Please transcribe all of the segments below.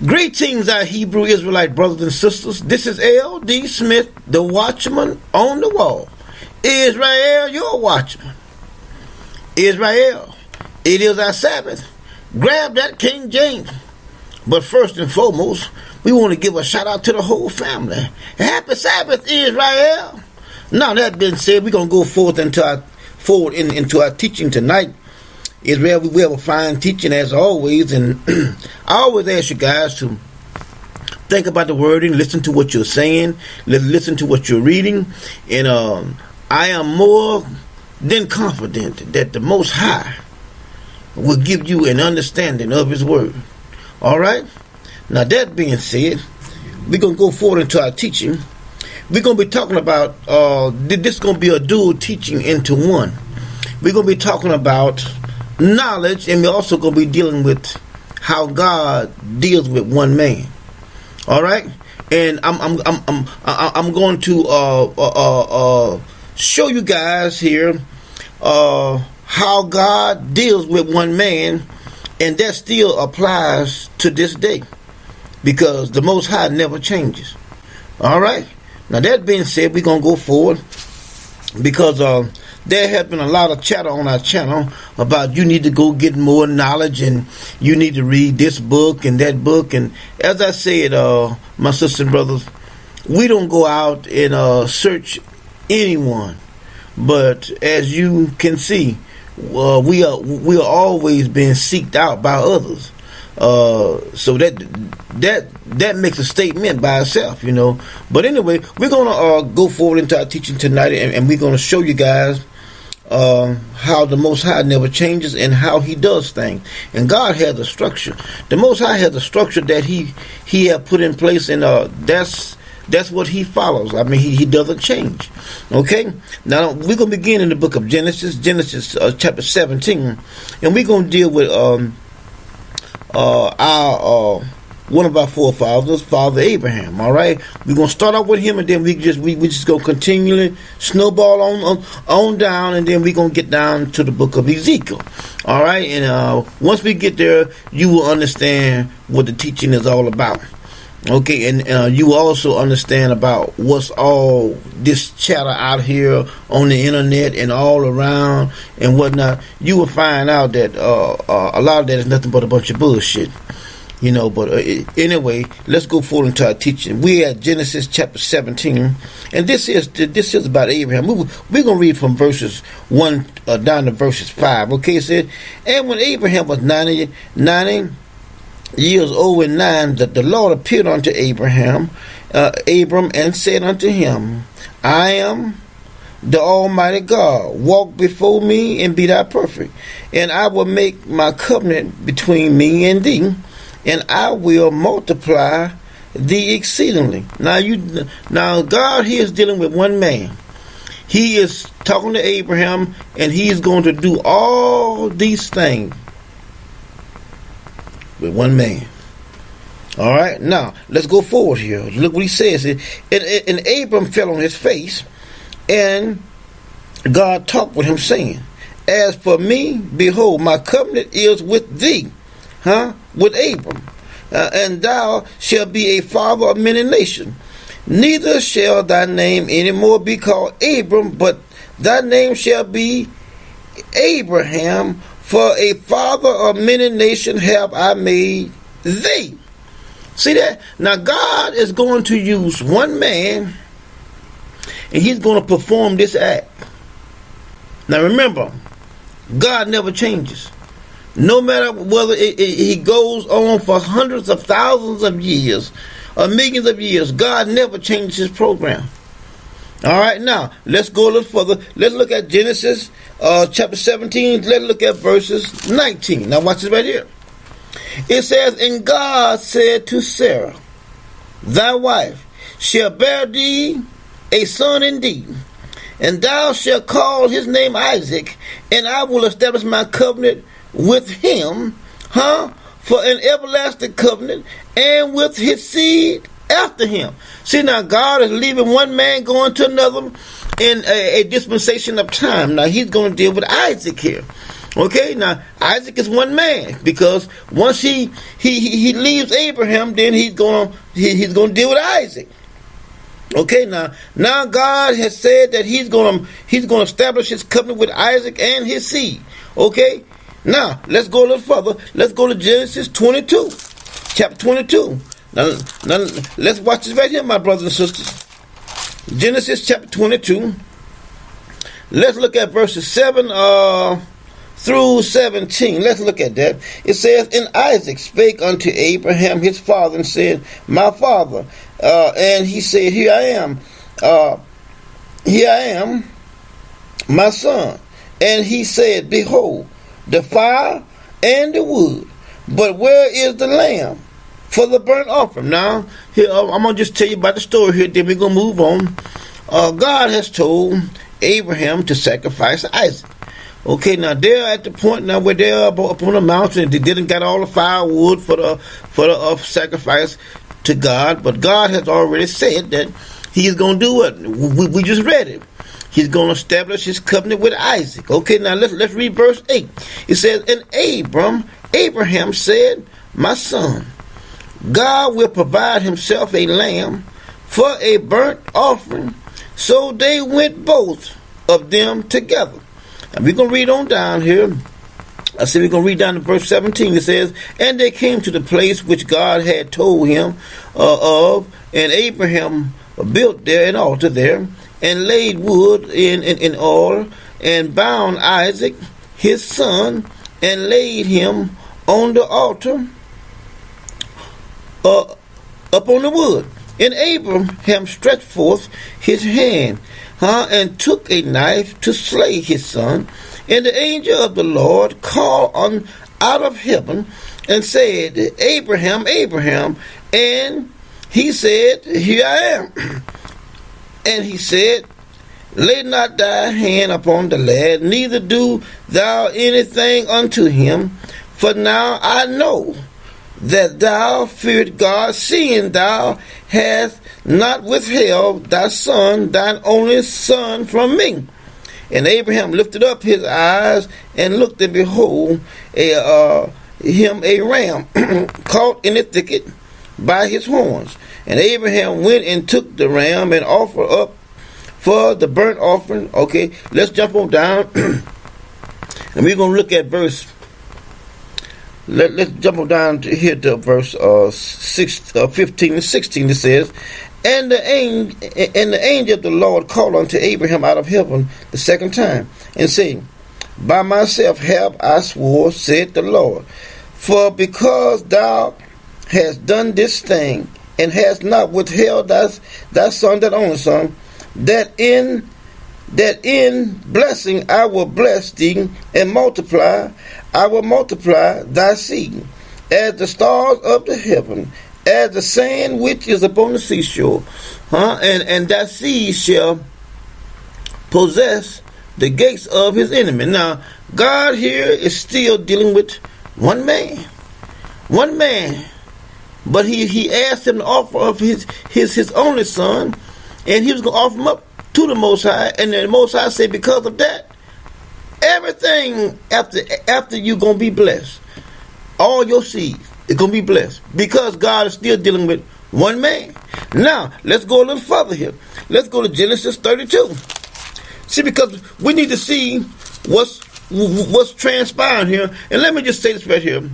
Greetings, our Hebrew Israelite brothers and sisters. This is L.D. Smith, the watchman on the wall. Israel, your watchman. Israel, it is our Sabbath. Grab that King James. But first and foremost, we want to give a shout out to the whole family. Happy Sabbath, Israel. Now that being said, we're going to go forward into our teaching tonight. Israel, we have a fine teaching as always, and I always ask you guys to think about the wording, listen to what you're saying, listen to what you're reading, and I am more than confident that the Most High will give you an understanding of His Word. All right? Now that being said, we're going to go forward into our teaching. We're going to be talking about, this is going to be a dual teaching into one. We're going to be talking about knowledge, and we're also going to be dealing with how God deals with one man. All right, and I'm going to show you guys here how God deals with one man, and that still applies to this day because the Most High never changes. All right. Now that being said, we're gonna go forward because there has been a lot of chatter on our channel about you need to go get more knowledge and you need to read this book and that book. And as I said, my sisters and brothers, we don't go out and search anyone. But as you can see, we are always being seeked out by others. So that makes a statement by itself, you know. But anyway, we're gonna go forward into our teaching tonight, and we're gonna show you guys how the Most High never changes and how He does things. And God has a structure. The Most High has a structure that He has put in place, and that's what He follows. I mean, He doesn't change. Okay? Now, we're going to begin in the book of Genesis chapter 17, and we're going to deal with one of our forefathers, Father Abraham. All right, we're gonna start off with him, and then we just gonna continually snowball on down, and then we're gonna get down to the book of Ezekiel. All right, and once we get there, you will understand what the teaching is all about. Okay, and you will also understand about what's all this chatter out here on the internet and all around and whatnot. You will find out that a lot of that is nothing but a bunch of bullshit, you know. But anyway, let's go forward into our teaching. We're at Genesis chapter 17, and this is about Abraham. We're gonna read from verses 1 down to verses 5. Okay, it said, and when Abraham was 90 years old and 9, that the Lord appeared unto Abram, and said unto him, I am the Almighty God. Walk before me and be thou perfect, and I will make my covenant between me and thee, and I will multiply thee exceedingly. Now God here is dealing with one man. He is talking to Abraham, and he is going to do all these things with one man. All right, now let's go forward here. Look what he says. And Abram fell on his face, and God talked with him, saying, as for me, behold, my covenant is with thee, with Abram, and thou shalt be a father of many nations. Neither shall thy name any more be called Abram, but thy name shall be Abraham, for a father of many nations have I made thee. See that? Now God is going to use one man, and He's going to perform this act. Now remember, God never changes. No matter whether He goes on for hundreds of thousands of years or millions of years, God never changes His program. All right, now let's go a little further. Let's look at Genesis chapter 17. Let's look at verses 19. Now watch this right here. It says, and God said to Sarah, thy wife shall bear thee a son indeed, and thou shalt call his name Isaac, and I will establish my covenant with him, for an everlasting covenant, and with his seed after him. See, now God is leaving one man going to another in a dispensation of time. Now He's going to deal with Isaac here. Okay, now Isaac is one man, because once he leaves Abraham, then he's gonna deal with Isaac. Okay, now God has said that he's gonna establish his covenant with Isaac and his seed. Okay, now let's go a little further. Let's go to Genesis 22, chapter 22. Now let's watch this right here, my brothers and sisters. Genesis chapter 22. Let's look at verses 7 through 17. Let's look at that. It says, "And Isaac spake unto Abraham his father, and said, My father. And he said, Here I am, my son. And he said, Behold, the fire and the wood, but where is the lamb for the burnt offering?" Now, here I'm going to just tell you about the story here, then we're going to move on. God has told Abraham to sacrifice Isaac. Okay, now they're at the point now where they're up on the mountain. They didn't get all the firewood for the sacrifice to God, but God has already said that He's going to do what we just read it. He's going to establish His covenant with Isaac. Okay, now let's read verse 8. It says, "And Abraham said, My son, God will provide Himself a lamb for a burnt offering." So they went both of them together. And we're going to read on down here. I said we're going to read down to verse 17. It says, "And they came to the place which God had told him of, and Abraham built there an altar there, and laid wood in oil, and bound Isaac his son, and laid him on the altar up on the wood. And Abraham stretched forth his hand, and took a knife to slay his son. And the angel of the Lord called on out of heaven, and said, Abraham, Abraham. And he said, Here I am. And he said, Lay not thy hand upon the lad, neither do thou anything unto him. For now I know that thou feared God, seeing thou hast not withheld thy son, thine only son, from me. And Abraham lifted up his eyes and looked, and behold, a ram caught in the thicket by his horns. And Abraham went and took the ram and offered up for the burnt offering. Okay, let's jump on down. And we're going to look at verse. Let's jump on down to here to verse 15 and 16. It says, And the angel of the Lord called unto Abraham out of heaven the second time, and said, By myself have I swore, said the Lord, for because thou hast done this thing, and hast not withheld thy son, that only son, that in blessing I will bless thee, and multiply I will multiply thy seed, as the stars of the heaven, as the sand which is upon the seashore. And thy seed shall possess the gates of his enemy. Now, God here is still dealing with one man. One man. But he asked him to offer up his only son, and he was going to offer him up to the Most High. And the Most High said, because of that, everything after you're going to be blessed. All your seed is going to be blessed, because God is still dealing with one man. Now, let's go a little further here. Let's go to Genesis 32. See, because we need to see what's transpiring here. And let me just say this right here.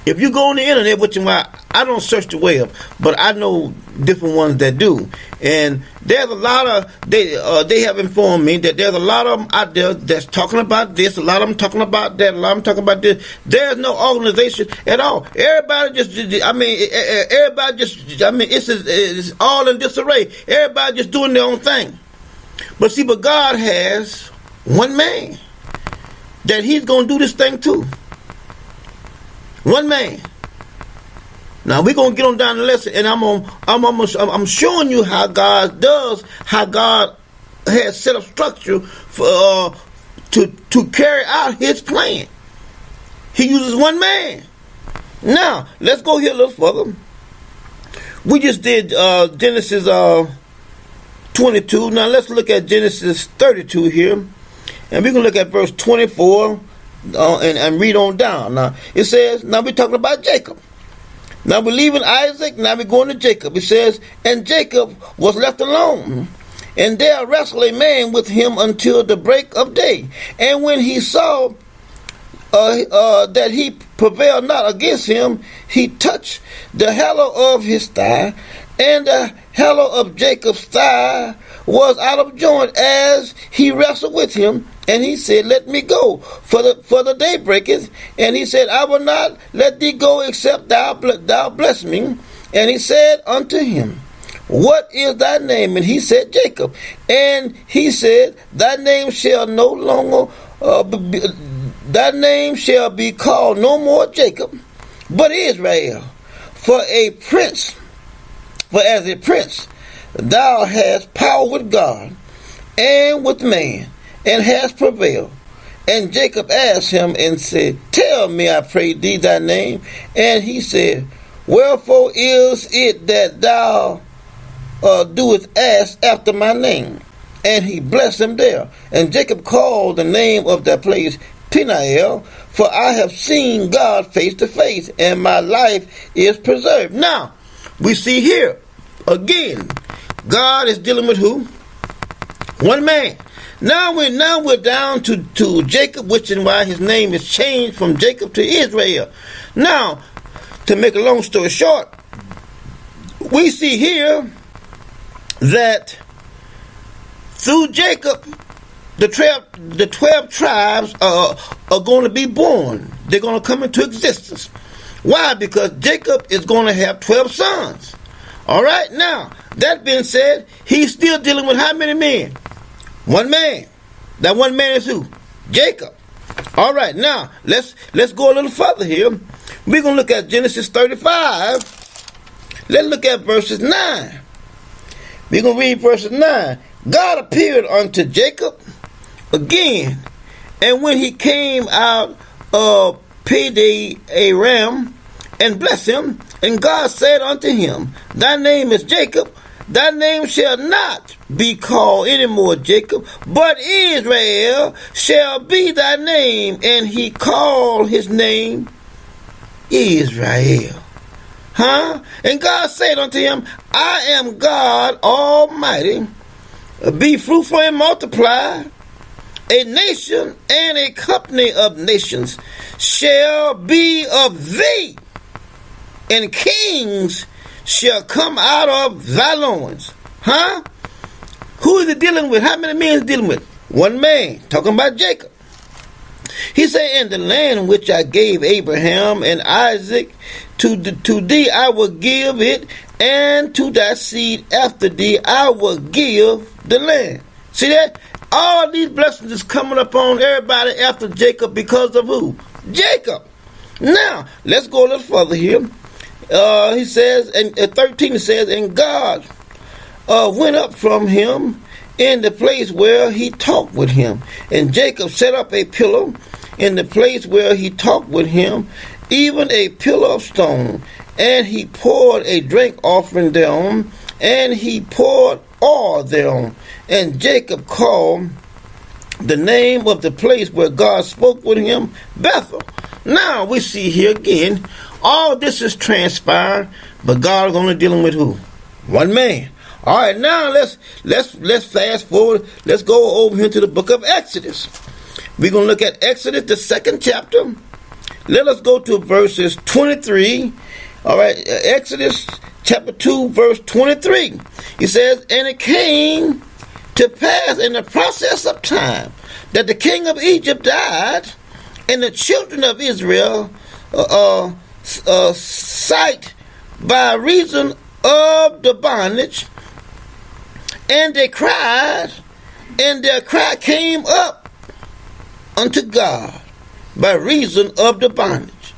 If you go on the internet, which I don't search the web, but I know different ones that do, and there's a lot of they have informed me that there's a lot of them out there that's talking about this, a lot of them talking about that, a lot of them talking about this. There's no organization at all. Everybody it's all in disarray. Everybody just doing their own thing. But see, but God has one man that He's going to do this thing to. One man. Now we're gonna get on down the lesson, and I'm showing you how God has set up structure for to carry out His plan. He uses one man. Now let's go here a little further. We just did Genesis 22. Now let's look at Genesis 32 here, and we're gonna look at verse 24 and read on down. Now it says, now we're talking about Jacob. Now we're leaving Isaac, now we're going to Jacob. It says, and Jacob was left alone, and there wrestled a man with him until the break of day. And when he saw that he prevailed not against him, he touched the hollow of his thigh, and the hollow of Jacob's thigh was out of joint as he wrestled with him. And he said, let me go, for the day breaketh. And he said, I will not let thee go, except thou bless me. And he said unto him, what is thy name? And he said, Jacob. And he said, thy name shall no longer thy name shall be called no more Jacob, but Israel. For as a prince thou hast power with God and with man, and hast prevailed. And Jacob asked him and said, tell me, I pray thee, thy name. And he said, wherefore is it that thou doest ask after my name? And he blessed him there. And Jacob called the name of that place Peniel, for I have seen God face to face, and my life is preserved. Now, we see here, again, God is dealing with who? One man. Now we're down to Jacob, which is why his name is changed from Jacob to Israel. Now, to make a long story short, we see here that through Jacob, the 12 tribes are going to be born. They're going to come into existence. Why? Because Jacob is going to have 12 sons. All right, now, that being said, he's still dealing with how many men? One man. That one man is who? Jacob. All right, now, let's go a little further here. We're going to look at Genesis 35. Let's look at verses 9. We're going to read verses 9. God appeared unto Jacob again, and when he came out of Paddan Aram, and blessed him, and God said unto him, thy name is Jacob, thy name shall not be called any more Jacob, but Israel shall be thy name. And he called his name Israel. And God said unto him, I am God Almighty. Be fruitful and multiply. A nation and a company of nations shall be of thee, and kings shall come out of thy loins. Who is he dealing with? How many men is he dealing with? One man, talking about Jacob. He said, in the land which I gave Abraham and Isaac, to thee I will give it, and to thy seed after thee I will give the land. See that? All these blessings is coming upon everybody after Jacob because of who? Jacob. Now, let's go a little further here. He says, and 13 it says, and God went up from him in the place where he talked with him. And Jacob set up a pillar in the place where he talked with him, even a pillar of stone. And he poured a drink offering thereon, and he poured oil thereon. And Jacob called the name of the place where God spoke with him Bethel. Now we see here again, all this is transpiring, but God is only dealing with who? One man. All right, now let's fast forward. Let's go over here to the book of Exodus. We're going to look at Exodus, the 2nd chapter. Let us go to verses 23. All right, Exodus chapter 2, verse 23. He says, and it came to pass in the process of time that the king of Egypt died, and the children of Israel sight by reason of the bondage, and they cried, and their cry came up unto God by reason of the bondage.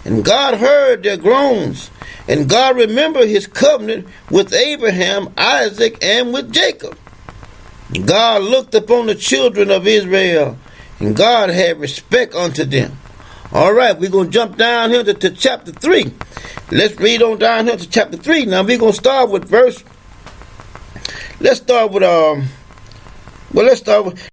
And God heard their groans, and God remembered his covenant with Abraham, Isaac, and with Jacob. God looked upon the children of Israel, and God had respect unto them. All right, we're going to jump down here to chapter 3. Let's read on down here to chapter 3. Now, we're going to start with let's start with